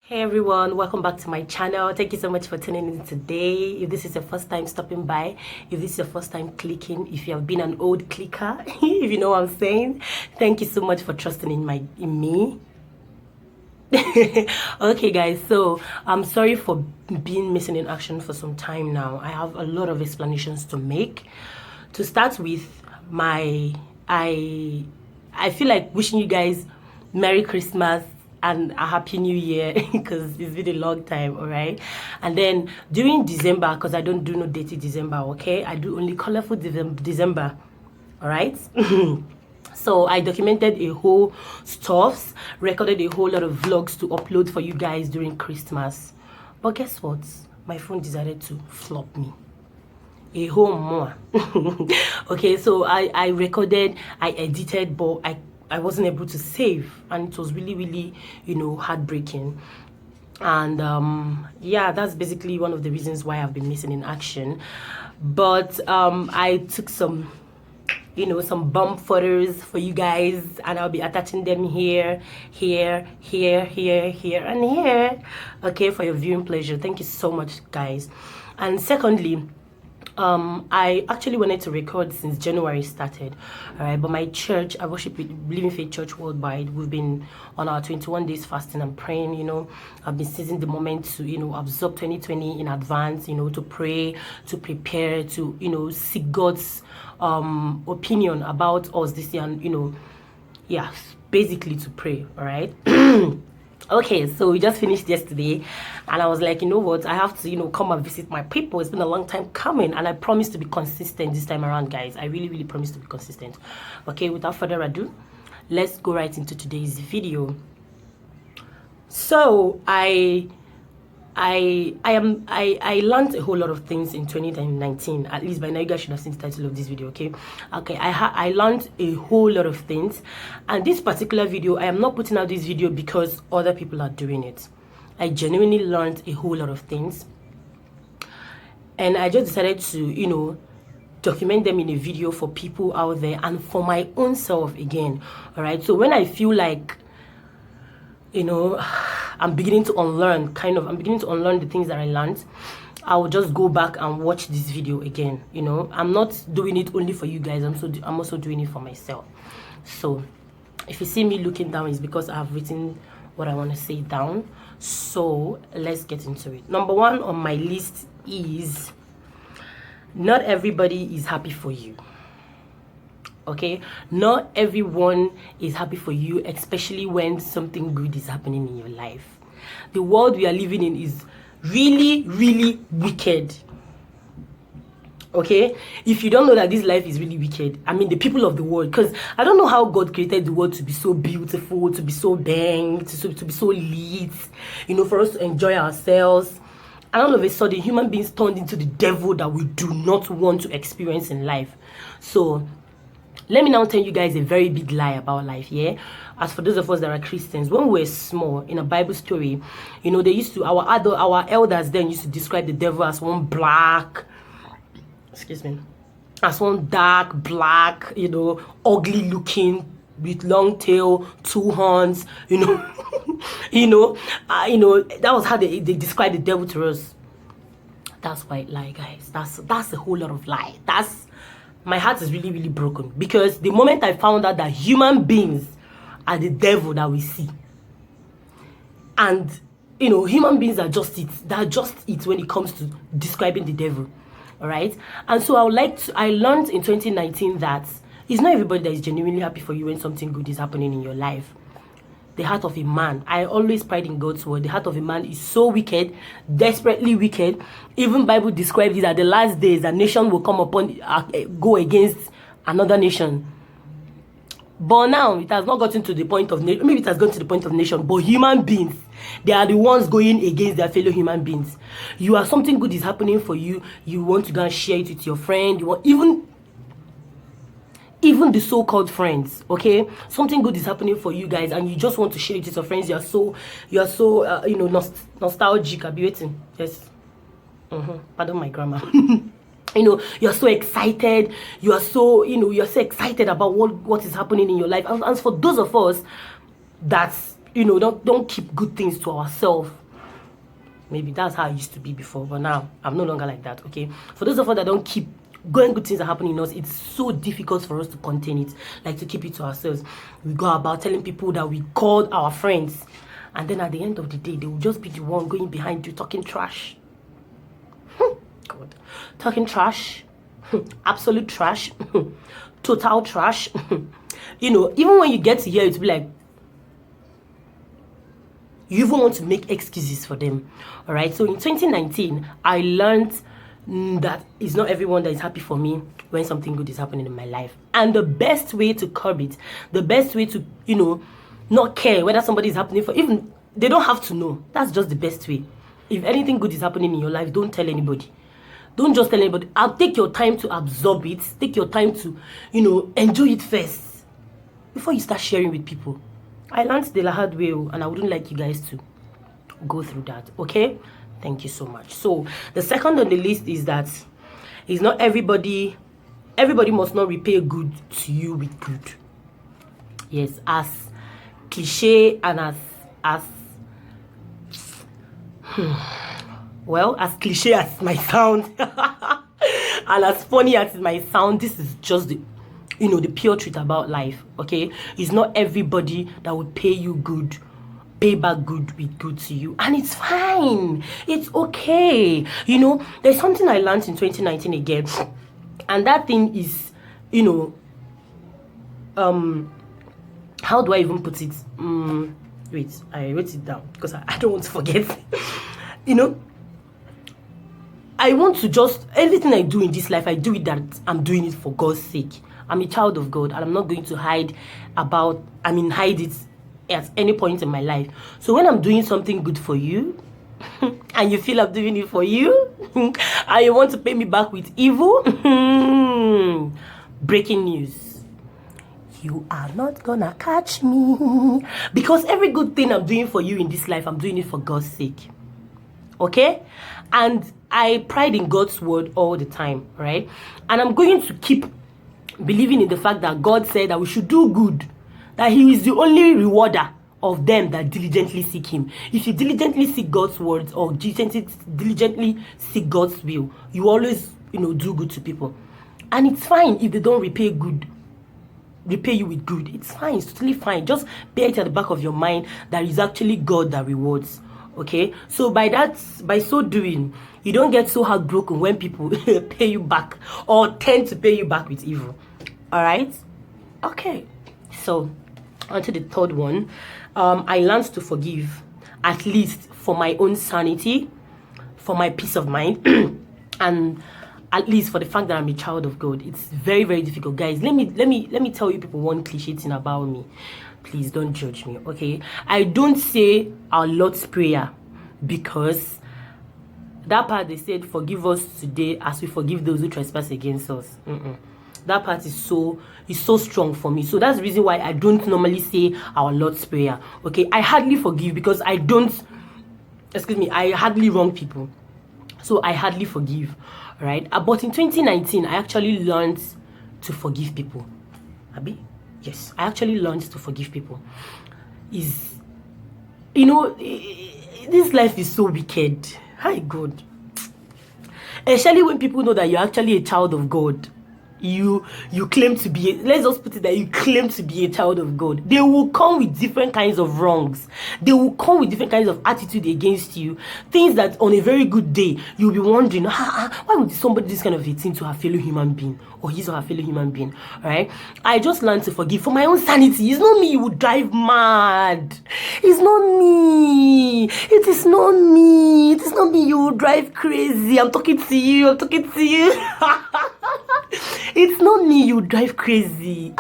Hey everyone, welcome back to my channel. Thank you so much for tuning in today. If this is your first time stopping by, if this is your first time clicking, if you have been an old clicker, if you know what I'm saying, thank you so much for trusting in me. Okay guys, so I'm sorry for being missing in action for some time now. I have a lot of explanations to make. To start with, I feel like wishing you guys Merry Christmas and a Happy New Year because it's been a long time, all right? And then during December, because I don't do no dirty December, okay? I do only colorful December, all right? So I documented a whole stuffs, recorded a whole lot of vlogs to upload for you guys during Christmas. But guess what? My phone decided to flop me a whole more. Okay, so I recorded, I edited, but I wasn't able to save, and it was really, you know, heartbreaking. And yeah, that's basically one of the reasons why I've been missing in action. But I took some, you know, some bump photos for you guys, and I'll be attaching them here, and here, okay, for your viewing pleasure. Thank you so much, guys. And secondly, I actually wanted to record since January started, all right, but my church, I worship with Living Faith Church Worldwide. We've been on our 21 days fasting and praying, you know. I've been seizing the moment to, you know, absorb 2020 in advance, you know, to pray, to prepare, to, you know, seek God's opinion about us this year, and, you know, yeah, basically to pray, all right. Okay, so we just finished yesterday, and I was like, you know what, I have to, you know, come and visit my people. It's been a long time coming, and I promise to be consistent this time around, guys. I really promise to be consistent. Okay, without further ado, let's go right into today's video. So I learned a whole lot of things in 2019. At least by now you guys should have seen the title of this video. Okay, I learned a whole lot of things, and this particular video, I am not putting out this video because other people are doing it. I genuinely learned a whole lot of things, and I just decided to, you know, document them in a video for people out there and for my own self again. All right, so when I feel like, you know, I'm beginning to unlearn, I'm beginning to unlearn the things that I learned, I will just go back and watch this video again. You know, I'm not doing it only for you guys, I'm also doing it for myself. So if you see me looking down, it's because I have written what I want to say down. So let's get into it. Number one on my list is, not everybody is happy for you. Okay, not everyone is happy for you, especially when something good is happening in your life. The world we are living in is really wicked. Okay, if you don't know that this life is really wicked, I mean the people of the world, because I don't know how God created the world to be so beautiful, to be so bang, to be so lit, you know, for us to enjoy ourselves. And all of a sudden, human beings turned into the devil that we do not want to experience in life. So let me now tell you guys a very big lie about life, yeah? As for those of us that are Christians, when we were small, in a Bible story, you know, they used to, our elders then used to describe the devil as one black, as one dark, black, you know, ugly looking, with long tail, 2 horns, you know, you know, that was how they described the devil to us. That's white lie, guys. That's a whole lot of lie. My heart is really broken, because the moment I found out that human beings are the devil that we see, and you know, human beings are just it, they're just it when it comes to describing the devil, all right? And so I learned in 2019 that it's not everybody that is genuinely happy for you when something good is happening in your life. The heart of a man, I always pride in God's word, the heart of a man is so wicked, desperately wicked. Even Bible describes it that the last days a nation will come upon, go against another nation. But now it has not gotten to the point of nation. Maybe it has gotten to the point of nation, but human beings, they are the ones going against their fellow human beings. You are, something good is happening for you, you want to go and share it with your friend, you want, even the so-called friends, okay, something good is happening for you guys and you just want to share it with your friends. You are so you know, nostalgic. I'll be waiting. Yes, pardon my grammar. You know, you're so excited, you are so, you know, you're so excited about what is happening in your life. And for those of us that, don't keep good things to ourselves. Maybe that's how I used to be before, but now I'm no longer like that. Okay, for those of us that don't keep going good things that happen in us, it's so difficult for us to contain it, like to keep it to ourselves. We go about telling people that we called our friends, and then at the end of the day, they will just be the one going behind you talking trash. God, talking trash, absolute trash, total trash. Even when you get to hear it, be like, you even want to make excuses for them. All right, so in 2019 I learned that it's not everyone that is happy for me when something good is happening in my life, and the best way to curb it, the best way to not care whether somebody is happening for, even they don't have to know. That's just the best way. If anything good is happening in your life, don't tell anybody. Don't just tell anybody. I'll take your time to absorb it. Take your time to enjoy it first before you start sharing with people. I learned the hard way, and I wouldn't like you guys to go through that. Okay, thank you so much. So the second on the list is that it's not everybody must not repay good to you with good. Yes, as cliche and as well, as cliche as it might sound and as funny as it might sound, this is just the pure truth about life. Okay, it's not everybody that would pay back good with good to you, and it's fine, it's okay. There's something I learned in 2019 again, and that thing is how do I even put it? Wait, I wrote it down because I don't want to forget. I want to just, everything I do in this life, I do it that I'm doing it for God's sake. I'm a child of God, and I'm not going to hide it at any point in my life. So when I'm doing something good for you, and you feel I'm doing it for you, and you want to pay me back with evil, breaking news. You are not gonna catch me. Because every good thing I'm doing for you in this life, I'm doing it for God's sake. Okay? And I pride in God's word all the time, right? And I'm going to keep believing in the fact that God said that we should do good, that He is the only rewarder of them that diligently seek Him. If you diligently seek God's words or diligently seek God's will, you always do good to people. And it's fine if they don't repay you with good. It's fine, it's totally fine. Just bear it at the back of your mind that it's actually God that rewards. Okay, so by so doing, you don't get so heartbroken when people pay you back or tend to pay you back with evil. All right, okay, so on to the third one. I learned to forgive, at least for my own sanity, for my peace of mind, and at least for the fact that I'm a child of God. It's very, very difficult, guys. Let me tell you people one cliche thing about me. Please don't judge me, okay? I don't say our Lord's Prayer because that part they said, forgive us today as we forgive those who trespass against us. That part is so strong for me. So that's the reason why I don't normally say our Lord's Prayer, okay? I hardly forgive because I hardly wrong people. So I hardly forgive, right? But in 2019, I actually learned to forgive people. Abi? Yes, I actually learned to forgive people. This life is so wicked. Hi, God. Especially when people know that you're actually a child of God. You claim to be, let's just put it that you claim to be a child of God. They will come with different kinds of wrongs. They will come with different kinds of attitude against you. Things that on a very good day, you'll be wondering, why would somebody this kind of a thing to her fellow human being or his or her fellow human being, right? I just learned to forgive for my own sanity. It's not me you would drive mad. It's not me. It is not me. It is not me you would drive crazy. I'm talking to you. It's not me you drive crazy.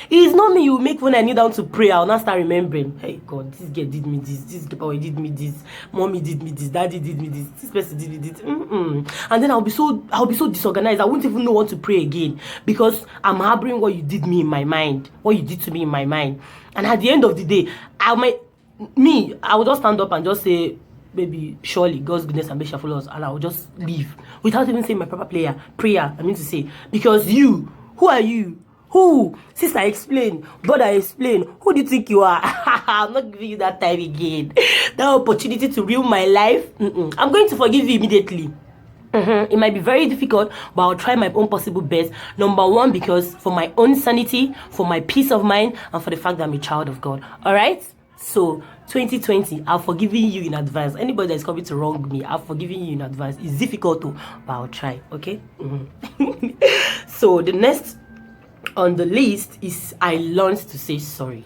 It's not me you make when I kneel down to pray. I'll not start remembering. Hey God, this girl did me this boy did me this, mommy did me this, daddy did me this person did me this. And then I'll be so disorganized. I won't even know what to pray again because I'm harboring what you did to me in my mind. And at the end of the day, I will just stand up and just say, maybe surely God's goodness and mercy shall follow us, and I will just leave without even saying my proper prayer. I mean to say, because who are you Who? Sister, explain. Brother, explain. Who do you think you are? I'm not giving you that time again. That opportunity to ruin my life. I'm going to forgive you immediately. It might be very difficult, but I'll try my own possible best. Number one, because for my own sanity, for my peace of mind, and for the fact that I'm a child of God. All right? So 2020, I've forgiven you in advance. Anybody that's coming to wrong me, I've forgiven you in advance. It's difficult to, but I'll try. Okay? So the next on the list is I learned to say sorry.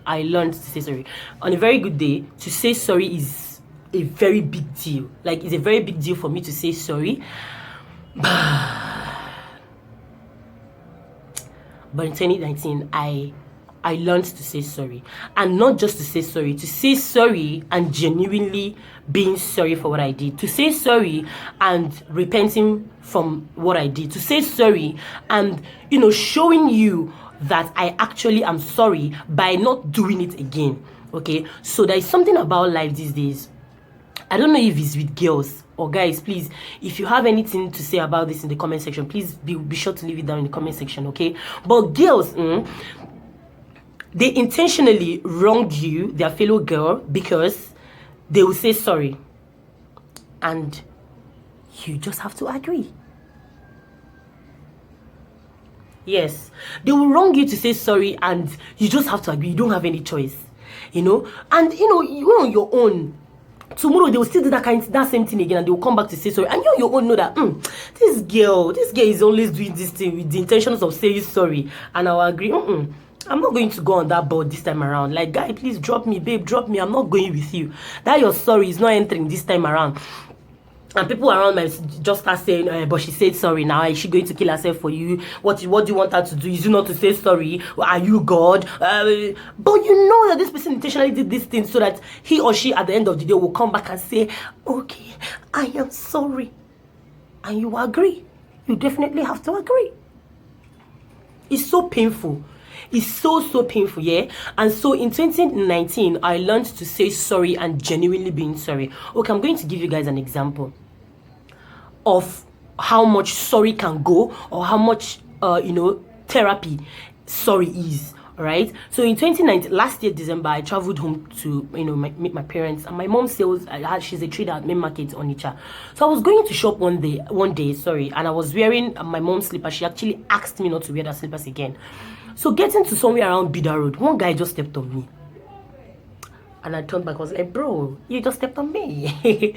I learned to say sorry. On a very good day, to say sorry is a very big deal. Like, it's a very big deal for me to say sorry. But in 2019, I learned to say sorry. And not just to say sorry and genuinely being sorry for what I did. To say sorry and repenting from what I did. To say sorry and, showing you that I actually am sorry by not doing it again. Okay? So there is something about life these days. I don't know if it's with girls or guys. Please, if you have anything to say about this in the comment section, please be sure to leave it down in the comment section, okay? But girls, they intentionally wronged you, their fellow girl, because they will say sorry. And you just have to agree. Yes, they will wrong you to say sorry, and you just have to agree. You don't have any choice, And you on your own. Tomorrow they will still do that same thing again, and they will come back to say sorry. And you on your own know that this girl is always doing this thing with the intentions of saying sorry. And I'll agree. I'm not going to go on that board this time around. Like, guy, please drop me, babe, drop me. I'm not going with you. That your sorry is not entering this time around. And people around me just start saying, but she said sorry now. Is she going to kill herself for you? What do you want her to do? Is you not to say sorry? Are you God? But you know that this person intentionally did this thing so that he or she at the end of the day will come back and say, okay, I am sorry. And you agree. You definitely have to agree. It's so painful. It's so painful, yeah? And so in 2019, I learned to say sorry and genuinely being sorry. Okay, I'm going to give you guys an example of how much sorry can go, or how much, therapy sorry is, all right? So in 2019, last year, December, I traveled home to, meet my parents. And my mom sells, she's a trader at main market on Onitsha. So I was going to shop one day, and I was wearing my mom's slippers. She actually asked me not to wear that slippers again. So getting to somewhere around Bida Road, one guy just stepped on me. And I turned back, I was like, bro, you just stepped on me.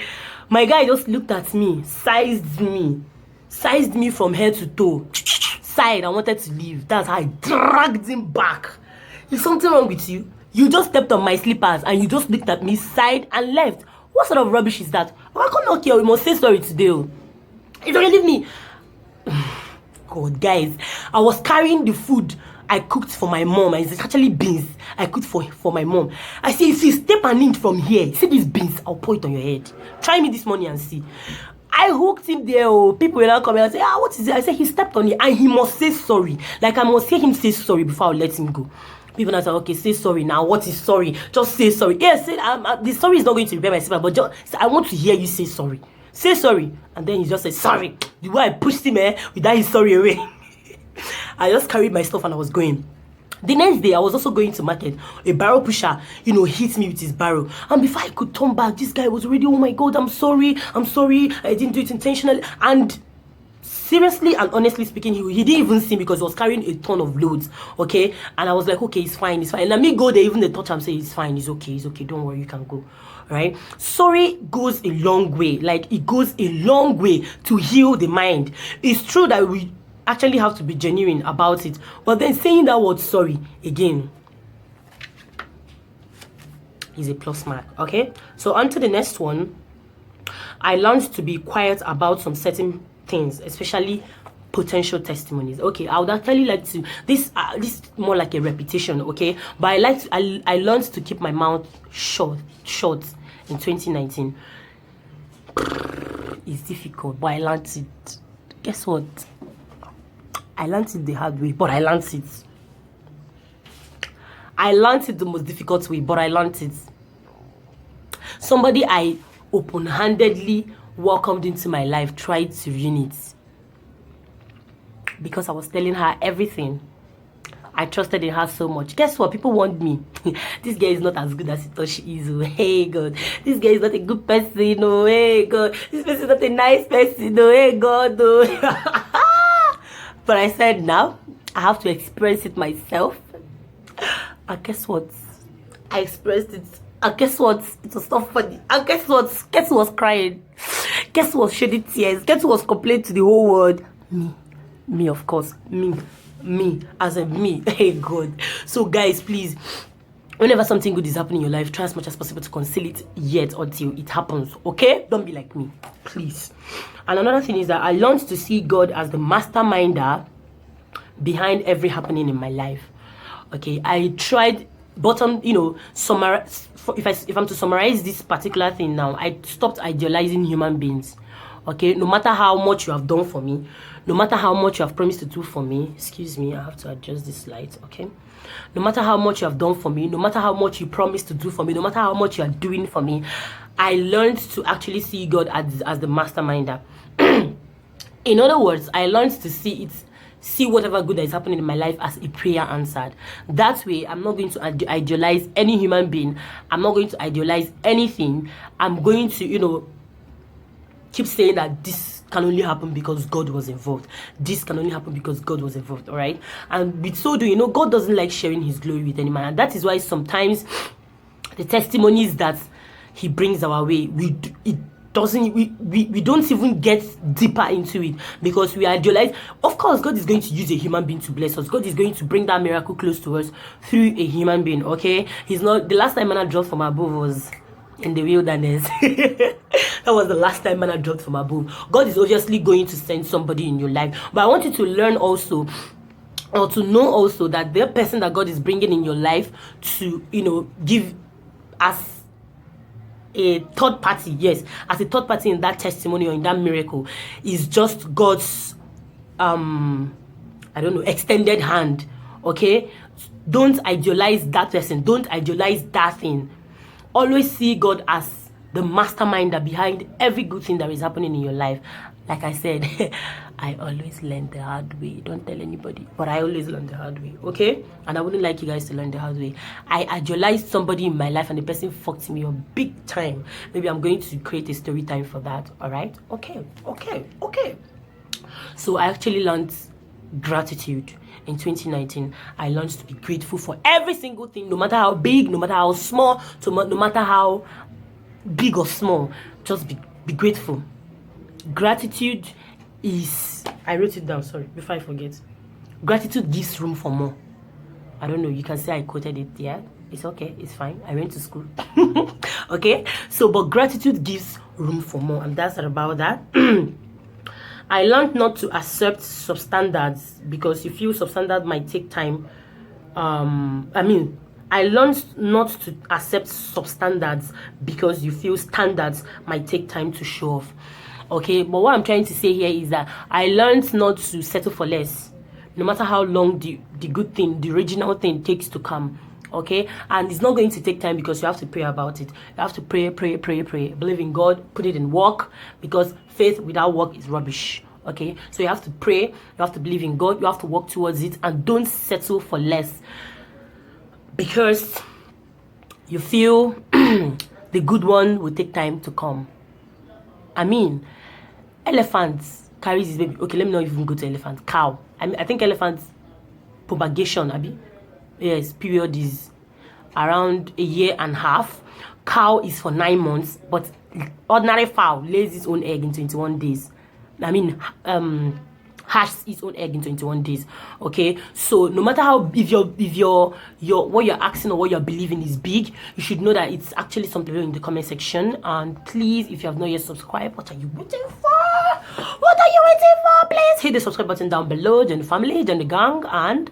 My guy just looked at me, sized me from head to toe. Sighed, I wanted to leave. That's how I dragged him back. Is something wrong with you? You just stepped on my slippers and you just looked at me, sighed and left. What sort of rubbish is that? I can't knock you, we must say sorry today. You don't leave me. God, guys, I was carrying the food I cooked for my mom, and it's actually beans I cooked for my mom. I say, if you step an inch from here, see these beans, I'll pour it on your head. Try me this morning and see. I hooked him there. People will now come and say, what is it? I said, he stepped on it, and he must say sorry. Like, I must hear him say sorry before I'll let him go. People now say, okay, say sorry now. What is sorry? Just say sorry. Yes, the sorry is not going to repair my silver, but just, I want to hear you say sorry. Say sorry. And then he just said, sorry. The way I pushed him, without his sorry away. I just carried my stuff and I was going. The next day, I was also going to market. A barrel pusher, hit me with his barrel. And before I could turn back, this guy was already, oh my God, I'm sorry. I didn't do it intentionally. And seriously and honestly speaking, he didn't even see me because he was carrying a ton of loads, okay? And I was like, okay, it's fine. Let me go there. Even the touch, I'm saying, it's fine, it's okay, don't worry, you can go. Right? Sorry goes a long way. Like, it goes a long way to heal the mind. It's true that we actually have to be genuine about it, but then saying that word sorry again is a plus mark. Okay, so on to the next one. I learned to be quiet about some certain things, especially potential testimonies. Okay, I would actually like to this more like a repetition, okay, but I learned to keep my mouth short in 2019. It's difficult, but I learned it. Guess what? I learned it the hard way, but I learned it. I learned it the most difficult way, but I learned it. Somebody I open-handedly welcomed into my life tried to ruin it. because I was telling her everything. I trusted in her so much. Guess what? People want me. This girl is not as good as he thought she is. Oh, hey God. This girl is not a good person. Oh, hey God. This person is not a nice person. Oh, hey God. Oh. But I said, now I have to experience it myself. And guess what? I experienced it. And guess what? It was not funny. And guess what? Guess who was crying? Guess who was shedding tears? Guess who was complaining to the whole world? Me, of course. Me, as in me. Hey God. So guys, please, whenever something good is happening in your life, try as much as possible to conceal it yet until it happens. Okay? Don't be like me, please. And another thing is that I learned to see God as the masterminder behind every happening in my life. Okay, I tried summarize. If I'm to summarize this particular thing now, I stopped idealizing human beings. Okay, no matter how much you have done for me, no matter how much you have promised to do for me, excuse me, I have to adjust this light. Okay, no matter how much you have done for me, no matter how much you promised to do for me, no matter how much you are doing for me, I learned to actually see God as the masterminder. In other words, I learned to see whatever good that is happening in my life as a prayer answered. That way, I'm not going to idealize any human being. I'm not going to idealize anything. I'm going to, keep saying that this can only happen because God was involved. This can only happen because God was involved, all right? And with so doing, God doesn't like sharing his glory with any man. And that is why sometimes the testimonies that he brings our way, we don't even get deeper into it because we idealize. Of course, God is going to use a human being to bless us. God is going to bring that miracle close to us through a human being, okay? He's not. The last time manna dropped from above was in the wilderness. That was the last time manna dropped from above. God is obviously going to send somebody in your life. But I want you to learn also, or to know also, that the person that God is bringing in your life to, give as a third party, yes, as a third party in that testimony or in that miracle, is just God's extended hand. Okay, don't idealize that person, don't idealize that thing. Always see God as the masterminder behind every good thing that is happening in your life. Like I said, I always learn the hard way. Don't tell anybody, but I always learn the hard way, okay? And I wouldn't like you guys to learn the hard way. I idealized somebody in my life and the person fucked me up big time. Maybe I'm going to create a story time for that, all right? Okay. So I actually learned gratitude. In 2019, I learned to be grateful for every single thing, no matter how big, no matter how small, no matter how big or small. Just be grateful. Gratitude is, I wrote it down, sorry, before I forget. Gratitude gives room for more. I don't know, you can say I quoted it, yeah? It's okay, it's fine. I went to school. Okay? So, but gratitude gives room for more, and that's about that. I learned not to accept substandards because you feel substandard might take time. I learned not to accept substandards because you feel standards might take time to show off. Okay, but what I'm trying to say here is that I learned not to settle for less, no matter how long the good thing, the original thing takes to come. Okay, and it's not going to take time because you have to pray about it. You have to pray. Believe in God, put it in work, because faith without work is rubbish. Okay, so you have to pray, you have to believe in God, you have to work towards it, and don't settle for less because you feel the good one will take time to come. Elephants carries his baby. Okay, let me not even go to elephant. Cow. I think elephants propagation, yes, period is around a year and a half. Cow is for 9 months, but ordinary fowl lays its own egg in 21 days. Hatches its own egg in 21 days. Okay, so no matter how, if your what you're asking or what you're believing is big, you should know that it's actually something in the comment section. And please, if you have not yet subscribed, what are you waiting for? Please hit the subscribe button down below. Join the family, join the gang, and